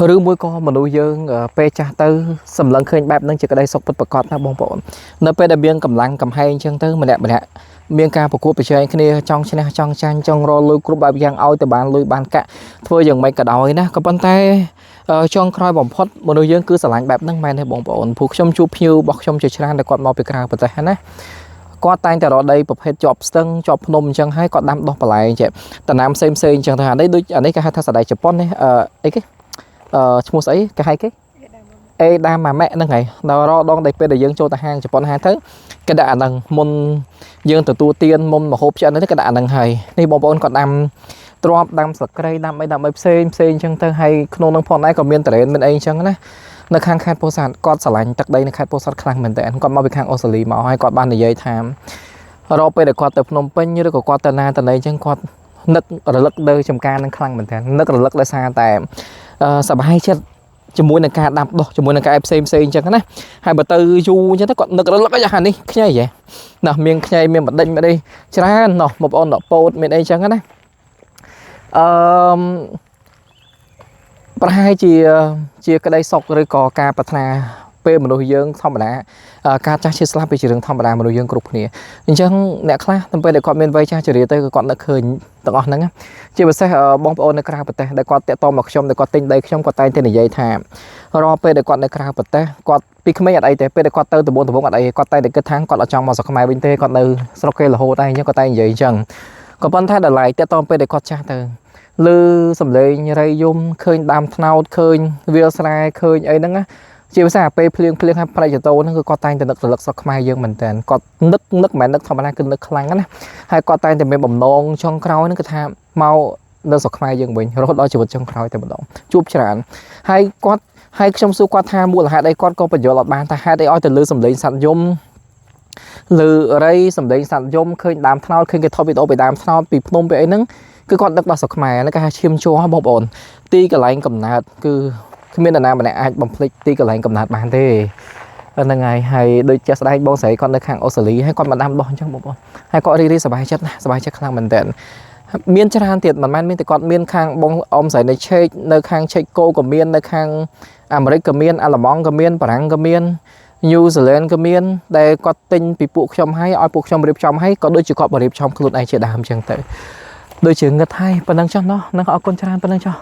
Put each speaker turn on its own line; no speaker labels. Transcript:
ឬមួយក៏មនុស្សយើងពេលចាស់ទៅសម្លឹងឃើញបែបហ្នឹងជាក្តីសុខពិតប្រាកដណាបងប្អូននៅពេលដែលមានកម្លាំងកំហែងអញ្ចឹងទៅម្នាក់មានការប្រកួតប្រជែងគ្នាចង់ឈ្នះចង់ចាញ់ចង់រកលុយគ្រប់បែបយ៉ាងឲ្យទៅបានលុយបានកាក់ធ្វើយ៉ាងម៉េចក៏ដោយណាក៏ប៉ុន្តែចុងក្រោយបំផុតមនុស្សយើងគឺស្រឡាញ់បែបហ្នឹងមែនទេបងប្អូនព្រោះខ្ញុំជួបភ្ញៀវរបស់ខ្ញុំជាច្រើនដែលគាត់មកពីក្រៅប្រទេសណាគាត់តែងតែរកដីប្រភេទជាប់ស្ទឹងជាប់ភ្នំអញ្ចឹងហើយគាត់ដាំដុះបន្លែចេះតំណាំផ្សេងអញ្ចឹងទៅអានេះដូចអានេះគេហៅថាសណ្តែកជប៉ុននេះអីគេឈ្មោះស្អីគេហៅគេអេដាម៉ាម៉ែហ្នឹងហើយដល់រដងដែលពេលដែលយើងចូលទៅហាងជប៉ុនហាងទៅគេដាក់អាហ្នឹងមុនយើងទទួលទានមុនមហូបឆ្អិននេះគេដាក់អាហ្នឹងហើយនេះបងប្អូនគាត់ដាំទ្រាប់ដាំស្លឹកគ្រៃដាំអីផ្សេងអញ្ចឹងទៅហើយក្នុងនឹងផងដែរក៏មានតរ៉េនមានអីអញ្ចឹងណានៅខាងខេត្តពោធិ៍សាត់គាត់ស្រឡាញ់ទឹកដីនៅខេត្តពោធិ៍សាត់ខ្លាំងមែនតើគាត់មកពីខាងអូស្ត្រាលីមកហើយគាត់បាននិយាយថារកពេលដែលគាត់ទៅភ្នំពេញឬក៏គាត់ទៅណាទៅណីអញ្ចឹងគាត់នឹករលឹកដល់ចំការនឹងខ្លាំងមែនតើនឹករលឹកដោយសារតែសប្បាយចិត្តជាមួយនឹងការដាំដុះជាមួយនឹងការផ្សេងអញ្ចឹងណាហើយបើទៅយូរអញ្ចឹងទៅគាត់នឹករលឹកអាហារនេះខ្ញីហ៎ណាមានខ្ញីមានបដិញមិនអីច្រើនណោះបងប្អូនដកពោតមានអីអញ្ចឹងណាប្រហែលជាក្តីសុខឬក៏ការប្រាថ្នាពេលមនុស្សយើងធម្មតាការចាស់ឈឺស្លាប់វាជារឿងធម្មតាមនុស្សយើងគ្រប់គ្នាអញ្ចឹងអ្នកខ្លះទៅពេលដែលគាត់មានវ័យចាស់ជរាទៅក៏គាត់នឹកឃើញទាំងអស់ហ្នឹងជាពិសេសបងប្អូននៅក្រៅប្រទេសដែលគាត់តាក់ទងមកខ្ញុំដែលគាត់ទិញដីខ្ញុំគាត់តែងតែនិយាយថារាល់ពេលដែលគាត់នៅក្រៅប្រទេសគាត់ពីក្មេងអត់អីទេពេលដែលគាត់ទៅដំបូងអត់អីគាត់តែងតែគិតថាគាត់អត់ចង់មកស្រុកខ្មែរវិញទេគាត់នៅស្រុកគេរហូតតែអញ្ចឹងគាត់តែនិយាយអញ្ចឹងក៏ប៉ុន្តែដល់ឡែកតាក់ទងពេលដែលគាត់ចាស់ទៅឬសំលេងរៃយំឃើញដើមថ្នោតឃើញវាលស្រែឃើញអីហ្នឹងណាជាភាសាពេលភ្លៀងហើយប្រតិចតោហ្នឹងគឺគាត់តែងតែនឹករលឹកស្រុកខ្មែរយើងមែនតើគាត់នឹកមិនមែននឹកធម្មតាគឺនឹកខ្លាំងណាហើយគាត់តែងតែមានបំណងចុងក្រោយហ្នឹងគឺថាមកនៅស្រុកខ្មែរយើងវិញរហូតដល់ជីវិតចុងក្រោយតែម្ដងជួបច្រើនហើយខ្ញុំសួរគាត់ថាមូលហេតុអីគាត់ក៏បញ្យល់អត់បានថាហេតុអីឲ្យទៅលើសំឡេងសត្វយំលើរៃសំឡេងសត្វយំឃើញដើមថ្នោតឃើញគេថតវីដេអូពីដើមថ្នោតពីភ្នំពីអីហ្នឹងគឺគាត់ដឹកដល់ស្រុកខ្មែរហ្នឹងគេហៅឈាមជ័របងប្អូនទីកន្លែងកំណើតគឺគ្មាននរណាម្នាក់អាចបំភ្លេចទីកន្លែងកំណើតបានទេហ្នឹងហើយដូចជាស្ដែងបងស្រីគាត់នៅខាងអូស្ត្រាលីហើយគាត់មកដាំដុះអញ្ចឹងបងប្អូនហើយគាត់រីសប្បាយចិត្តណាសប្បាយចិត្តខ្លាំងមែនតើមានច្រើនទៀតមិនមែនមានតែគាត់មានខាងបងអមស្រីនៅឆេកនៅខាងឆេកគោក៏មាននៅខាងអាមេរិកក៏មានអាល្លឺម៉ង់ក៏មានបារាំងក៏មានញូហ្សេឡង់ក៏មានដែលគាត់ទិញពីពួកខ្ញុំឲ្យពួកខ្ញុំរៀបចំឲ្យក៏ដូចជាគាត់មករៀបចំខ្លួនឯងជាដើមអញ្ចឹងទៅដូចជាងឹតហើយប៉ុណ្ណឹងចុះណោះនឹងអរគុណច្រើនប៉ុណ្ណឹងចុះ